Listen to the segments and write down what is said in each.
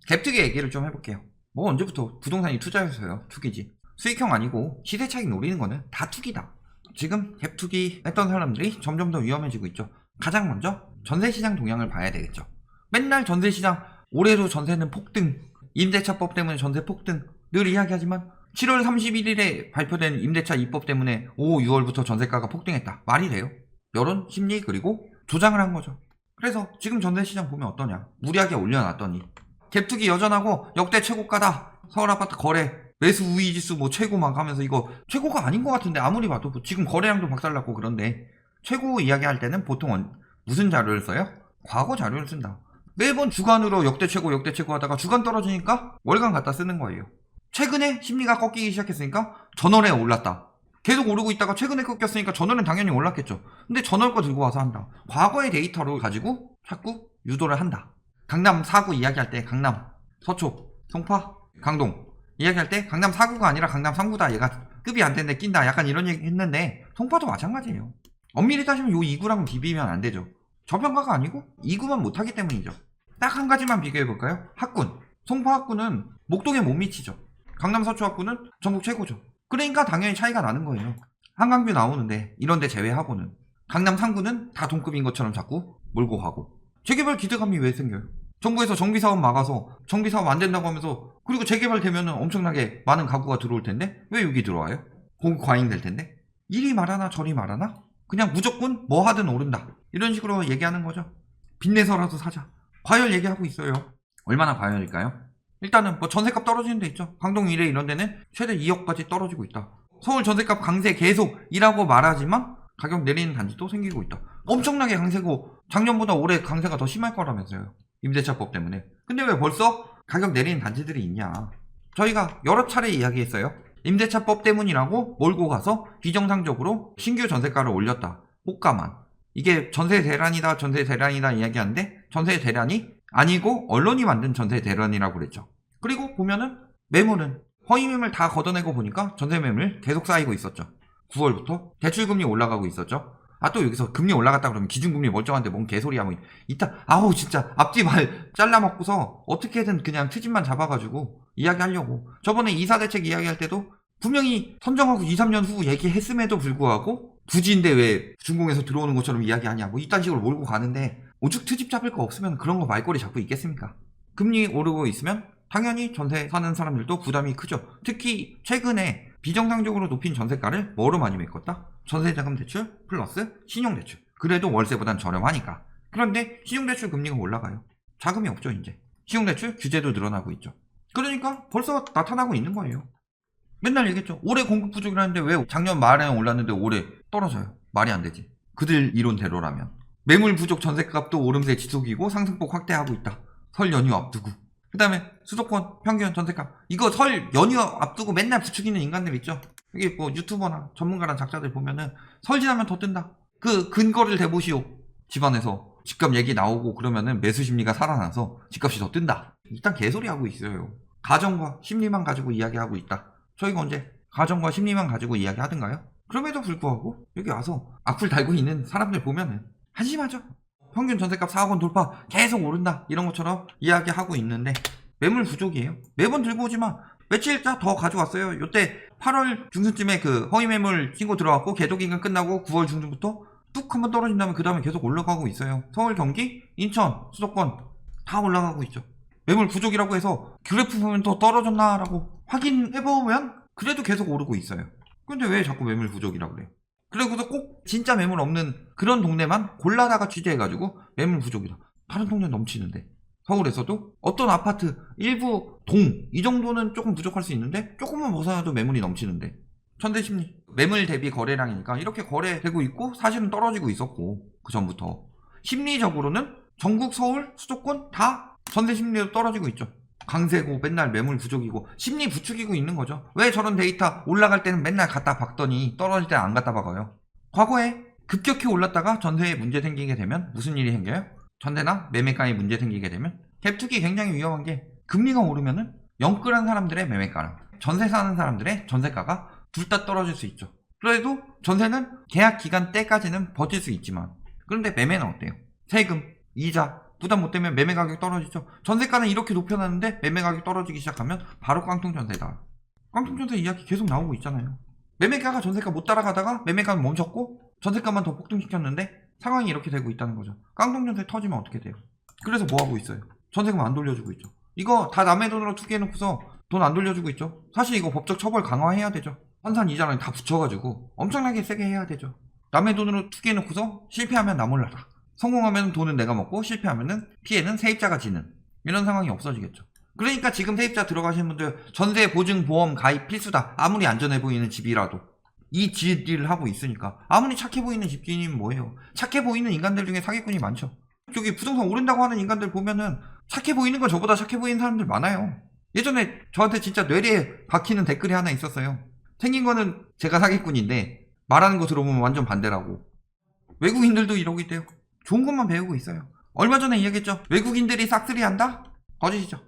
갭투기 얘기를 좀 해볼게요. 뭐 언제부터 부동산이 투자였어요. 투기지. 수익형 아니고 시세 차익 노리는 거는 다 투기다. 지금 갭투기 했던 사람들이 점점 더 위험해지고 있죠. 가장 먼저 전세시장 동향을 봐야 되겠죠. 맨날 전세시장 올해도 전세는 폭등, 임대차법 때문에 전세 폭등 늘 이야기하지만 7월 31일에 발표된 임대차 입법 때문에 5, 6월부터 전세가가 폭등했다. 말이 돼요? 여론, 심리, 그리고 조장을 한 거죠. 그래서 지금 전세시장 보면 어떠냐. 무리하게 올려놨더니 갭투기 여전하고 역대 최고가다. 서울아파트 거래 매수 우위지수 뭐 최고 막 하면서 이거 최고가 아닌 것 같은데 아무리 봐도 지금 거래량도 박살났고 그런데 최고 이야기할 때는 보통 무슨 자료를 써요? 과거 자료를 쓴다. 매번 주간으로 역대 최고 하다가 주간 떨어지니까 월간 갖다 쓰는 거예요. 최근에 심리가 꺾이기 시작했으니까 전월에 올랐다. 계속 오르고 있다가 최근에 꺾였으니까 전월은 당연히 올랐겠죠. 근데 전월 거 들고 와서 한다. 과거의 데이터로 가지고 자꾸 유도를 한다. 강남 4구 이야기할 때 강남, 서초, 송파, 강동 이야기할 때 강남 4구가 아니라 강남 3구다. 얘가 급이 안 되는데 낀다. 약간 이런 얘기 했는데 송파도 마찬가지예요. 엄밀히 따지면 요 2구랑 비비면 안 되죠. 저평가가 아니고 2구만 못하기 때문이죠. 딱 한 가지만 비교해볼까요? 학군. 송파 학군은 목동에 못 미치죠. 강남 서초 학군은 전국 최고죠. 그러니까 당연히 차이가 나는 거예요. 한강뷰 나오는데 이런데 제외하고는 강남 3구는 다 동급인 것처럼 자꾸 몰고 가고 재개발 기대감이 왜 생겨요? 정부에서 정비사업 막아서 정비사업 안 된다고 하면서 그리고 재개발되면 엄청나게 많은 가구가 들어올 텐데 왜 여기 들어와요? 공급 과잉될 텐데 이리 말하나 저리 말하나 그냥 무조건 뭐 하든 오른다 이런 식으로 얘기하는 거죠. 빚내서라도 사자. 과열 얘기하고 있어요. 얼마나 과열일까요? 일단은 뭐 전세값 떨어지는 데 있죠. 강동 이래 이런 데는 최대 2억까지 떨어지고 있다. 서울 전세값 강세 계속 이라고 말하지만 가격 내리는 단지도 생기고 있다. 엄청나게 강세고 작년보다 올해 강세가 더 심할 거라면서요. 임대차법 때문에. 근데 왜 벌써 가격 내리는 단지들이 있냐. 저희가 여러 차례 이야기했어요. 임대차법 때문이라고 몰고 가서 비정상적으로 신규 전세가를 올렸다. 호가만. 이게 전세 대란이다 이야기하는데 전세 대란이 아니고 언론이 만든 전세 대란이라고 그랬죠. 그리고 보면은 매물은 허위 매물 다 걷어내고 보니까 전세 매물 계속 쌓이고 있었죠. 9월부터 대출금리 올라가고 있었죠. 아 또 여기서 금리 올라갔다 그러면 기준금리 멀쩡한데 뭔 개소리야 뭐 이따 아우 진짜 앞뒤 말 잘라먹고서 어떻게든 그냥 트집만 잡아가지고 이야기하려고 저번에 이사대책 이야기할 때도 분명히 선정하고 2, 3년 후 얘기했음에도 불구하고 부지인데 왜 준공에서 들어오는 것처럼 이야기하냐 뭐 이딴 식으로 몰고 가는데 오죽 트집 잡을 거 없으면 그런 거 말꼬리 잡고 있겠습니까? 금리 오르고 있으면 당연히 전세 사는 사람들도 부담이 크죠. 특히 최근에 비정상적으로 높인 전세가를 뭐로 많이 메꿨다? 전세자금 대출 플러스 신용대출. 그래도 월세보단 저렴하니까. 그런데 신용대출 금리가 올라가요. 자금이 없죠 이제. 신용대출 규제도 늘어나고 있죠. 그러니까 벌써 나타나고 있는 거예요. 맨날 얘기했죠. 올해 공급 부족이라는데 왜 작년 말에 올랐는데 올해 떨어져요. 말이 안 되지. 그들 이론대로라면. 매물 부족 전세값도 오름세 지속이고 상승폭 확대하고 있다. 설 연휴 앞두고. 그 다음에 수도권 평균 전세값 이거 설 연휴 앞두고 맨날 부추기는 인간들 있죠. 여기 뭐 유튜버나 전문가란 작자들 보면은 설 지나면 더 뜬다. 그 근거를 대보시오. 집안에서 집값 얘기 나오고 그러면은 매수 심리가 살아나서 집값이 더 뜬다. 일단 개소리 하고 있어요. 가정과 심리만 가지고 이야기하고 있다. 저희가 언제 가정과 심리만 가지고 이야기하던가요? 그럼에도 불구하고 여기 와서 악플 달고 있는 사람들 보면은 한심하죠. 평균 전세값 4억 원 돌파 계속 오른다 이런 것처럼 이야기하고 있는데 매물 부족이에요. 매번 들고 오지만 며칠자 더 가져왔어요. 요때 8월 중순쯤에 그 허위 매물 신고 들어왔고 계도기간 끝나고 9월 중순부터 뚝 한번 떨어진 다음에 그 다음에 계속 올라가고 있어요. 서울, 경기, 인천, 수도권 다 올라가고 있죠. 매물 부족이라고 해서 그래프 보면 더 떨어졌나라고 확인해보면 그래도 계속 오르고 있어요. 근데 왜 자꾸 매물 부족이라고 그래요? 그리고서 꼭 진짜 매물 없는 그런 동네만 골라다가 취재해가지고 매물 부족이다. 다른 동네 넘치는데. 서울에서도 어떤 아파트 일부 동 이 정도는 조금 부족할 수 있는데 조금만 벗어나도 매물이 넘치는데. 천대심리 매물 대비 거래량이니까 이렇게 거래되고 있고 사실은 떨어지고 있었고 그 전부터. 심리적으로는 전국 서울 수도권 다 천대심리도 떨어지고 있죠. 강세고 맨날 매물 부족이고 심리 부추기고 있는 거죠. 왜 저런 데이터 올라갈 때는 맨날 갖다 박더니 떨어질 때는 안 갖다 박아요. 과거에 급격히 올랐다가 전세에 문제 생기게 되면 무슨 일이 생겨요? 전세나 매매가에 문제 생기게 되면 갭투기 굉장히 위험한 게 금리가 오르면은 영끌한 사람들의 매매가랑 전세 사는 사람들의 전세가가 둘 다 떨어질 수 있죠. 그래도 전세는 계약 기간 때까지는 버틸 수 있지만 그런데 매매는 어때요? 세금, 이자 부담 못 되면 매매 가격 떨어지죠. 전세가는 이렇게 높여놨는데 매매 가격 떨어지기 시작하면 바로 깡통전세다. 깡통전세 이야기 계속 나오고 있잖아요. 매매가가 전세가 못 따라가다가 매매가는 멈췄고 전세가만 더 폭등시켰는데 상황이 이렇게 되고 있다는 거죠. 깡통전세 터지면 어떻게 돼요? 그래서 뭐 하고 있어요? 전세금 안 돌려주고 있죠. 이거 다 남의 돈으로 투기해놓고서 돈 안 돌려주고 있죠. 사실 이거 법적 처벌 강화해야 되죠. 환산 이자랑 다 붙여가지고 엄청나게 세게 해야 되죠. 남의 돈으로 투기해놓고서 실패하면 나 몰라라. 성공하면 돈은 내가 먹고 실패하면 피해는 세입자가 지는 이런 상황이 없어지겠죠. 그러니까 지금 세입자 들어가시는 분들 전세 보증 보험 가입 필수다. 아무리 안전해 보이는 집이라도 이 질을 하고 있으니까. 아무리 착해 보이는 집주인이면 뭐예요? 착해 보이는 인간들 중에 사기꾼이 많죠. 여기 부동산 오른다고 하는 인간들 보면은 착해 보이는 건 저보다 착해 보이는 사람들 많아요. 예전에 저한테 진짜 뇌리에 박히는 댓글이 하나 있었어요. 생긴 거는 제가 사기꾼인데 말하는 거 들어보면 완전 반대라고. 외국인들도 이러고 있대요. 좋은 것만 배우고 있어요. 얼마 전에 이야기했죠. 외국인들이 싹쓸이 한다? 거짓이죠.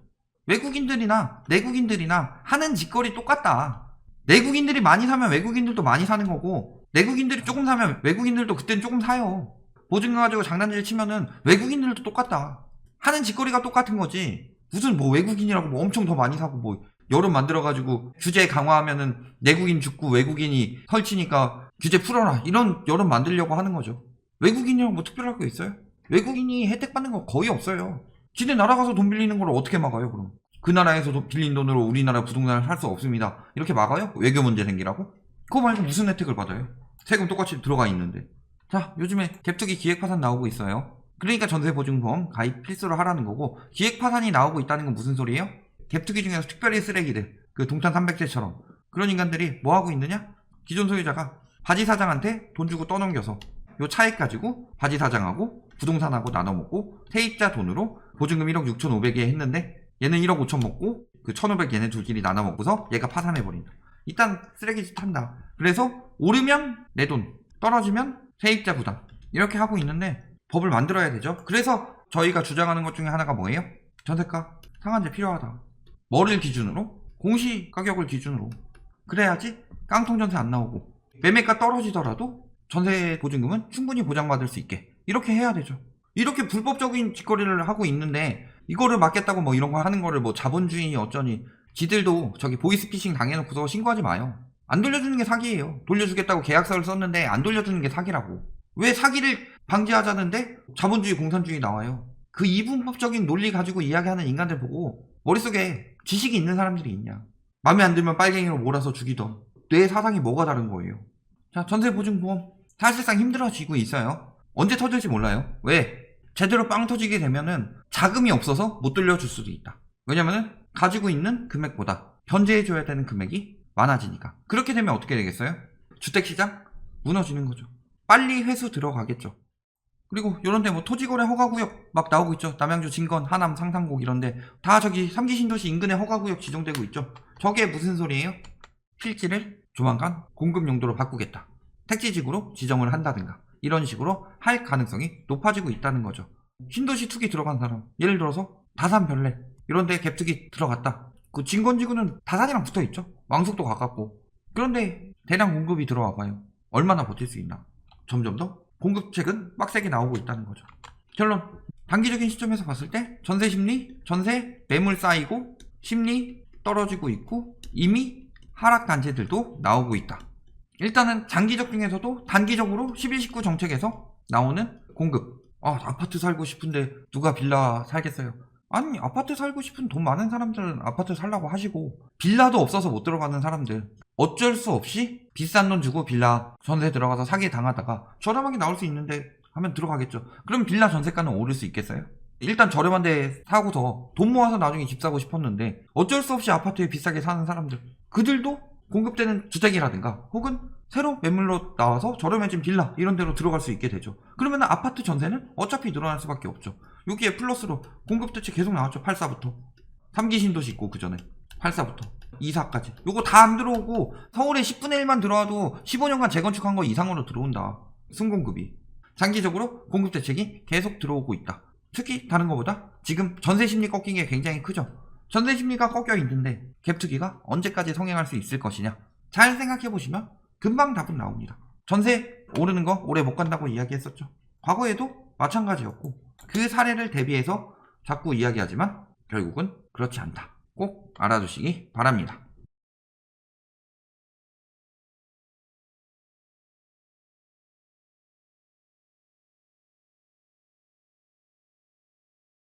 외국인들이나 내국인들이나 하는 짓거리 똑같다. 내국인들이 많이 사면 외국인들도 많이 사는 거고, 내국인들이 조금 사면 외국인들도 그땐 조금 사요. 보증금 가지고 장난질 치면은 외국인들도 똑같다. 하는 짓거리가 똑같은 거지. 무슨 뭐 외국인이라고 뭐 엄청 더 많이 사고 뭐 여름 만들어가지고 규제 강화하면은 내국인 죽고 외국인이 설치니까 규제 풀어라 이런 여름 만들려고 하는 거죠. 외국인이랑 뭐 특별할 거 있어요? 외국인이 혜택 받는 거 거의 없어요. 지네 나라 가서 돈 빌리는 걸 어떻게 막아요 그럼? 그 나라에서 빌린 돈으로 우리나라 부동산을 살 수 없습니다. 이렇게 막아요? 외교 문제 생기라고? 그거 말고 무슨 혜택을 받아요? 세금 똑같이 들어가 있는데. 자, 요즘에 갭투기 기획파산 나오고 있어요. 그러니까 전세보증보험 가입 필수로 하라는 거고, 기획파산이 나오고 있다는 건 무슨 소리예요? 갭투기 중에서 특별히 쓰레기들, 그 동탄 300세처럼 그런 인간들이 뭐 하고 있느냐? 기존 소유자가 바지 사장한테 돈 주고 떠넘겨서 요 차액 가지고 바지 사장하고 부동산하고 나눠 먹고 세입자 돈으로 보증금 1억 6,500에 했는데 얘는 1억 5천 먹고 그 1,500 얘네 둘끼리 나눠 먹고서 얘가 파산해버린다. 일단 쓰레기짓 한다. 그래서 오르면 내 돈, 떨어지면 세입자 부담 이렇게 하고 있는데 법을 만들어야 되죠. 그래서 저희가 주장하는 것 중에 하나가 뭐예요? 전세가 상한제 필요하다. 뭐를 기준으로? 공시가격을 기준으로. 그래야지 깡통전세 안 나오고 매매가 떨어지더라도 전세 보증금은 충분히 보장받을 수 있게 이렇게 해야 되죠. 이렇게 불법적인 짓거리를 하고 있는데 이거를 막겠다고 뭐 이런 거 하는 거를 뭐 자본주의 어쩌니 지들도 저기 보이스피싱 당해놓고서 신고하지 마요. 안 돌려주는 게 사기예요. 돌려주겠다고 계약서를 썼는데 안 돌려주는 게 사기라고. 왜 사기를 방지하자는데 자본주의 공산주의 나와요. 그 이분법적인 논리 가지고 이야기하는 인간들 보고 머릿속에 지식이 있는 사람들이 있냐. 마음에 안 들면 빨갱이로 몰아서 죽이던 뇌 사상이 뭐가 다른 거예요. 자, 전세보증보험 사실상 힘들어지고 있어요. 언제 터질지 몰라요. 왜? 제대로 빵 터지게 되면은 자금이 없어서 못 돌려줄 수도 있다. 왜냐면은 가지고 있는 금액보다 변제해줘야 되는 금액이 많아지니까. 그렇게 되면 어떻게 되겠어요? 주택시장 무너지는 거죠. 빨리 회수 들어가겠죠. 그리고 요런데 뭐 토지거래 허가구역 막 나오고 있죠. 남양주 진건 하남 상상곡 이런데 다 저기 3기 신도시 인근에 허가구역 지정되고 있죠. 저게 무슨 소리예요? 필지를 조만간 공급 용도로 바꾸겠다. 택지지구로 지정을 한다든가 이런 식으로 할 가능성이 높아지고 있다는 거죠. 신도시 투기 들어간 사람, 예를 들어서 다산 별내 이런데 갭투기 들어갔다. 그 진건지구는 다산이랑 붙어있죠. 왕숙도 가깝고. 그런데 대량 공급이 들어와 봐요. 얼마나 버틸 수 있나. 점점 더 공급책은 빡세게 나오고 있다는 거죠. 결론, 단기적인 시점에서 봤을 때 전세 심리, 전세 매물 쌓이고 심리 떨어지고 있고 이미 하락 단체들도 나오고 있다. 일단은 장기적 중에서도 단기적으로 11.19 정책에서 나오는 공급. 아파트 살고 싶은데 누가 빌라 살겠어요? 아니, 아파트 살고 싶은 돈 많은 사람들은 아파트 살라고 하시고 빌라도 없어서 못 들어가는 사람들 어쩔 수 없이 비싼 돈 주고 빌라 전세 들어가서 사기 당하다가 저렴하게 나올 수 있는데 하면 들어가겠죠. 그럼 빌라 전세가는 오를 수 있겠어요? 일단 저렴한 데 사고서 돈 모아서 나중에 집 사고 싶었는데 어쩔 수 없이 아파트에 비싸게 사는 사람들 그들도 공급되는 주택이라든가 혹은 새로 매물로 나와서 저렴해진 빌라 이런 데로 들어갈 수 있게 되죠. 그러면 아파트 전세는 어차피 늘어날 수밖에 없죠. 여기에 플러스로 공급 대책 계속 나왔죠. 84부터 3기 신도시 있고 그 전에 84부터 24까지 요거 다 안 들어오고 서울에 10분의 1만 들어와도 15년간 재건축한 거 이상으로 들어온다. 순공급이. 장기적으로 공급 대책이 계속 들어오고 있다. 특히 다른 것보다 지금 전세 심리 꺾인 게 굉장히 크죠. 전세 심리가 꺾여 있는데 갭투기가 언제까지 성행할 수 있을 것이냐. 잘 생각해 보시면 금방 답은 나옵니다. 전세 오르는 거 오래 못 간다고 이야기했었죠. 과거에도 마찬가지였고 그 사례를 대비해서 자꾸 이야기하지만 결국은 그렇지 않다. 꼭 알아두시기 바랍니다.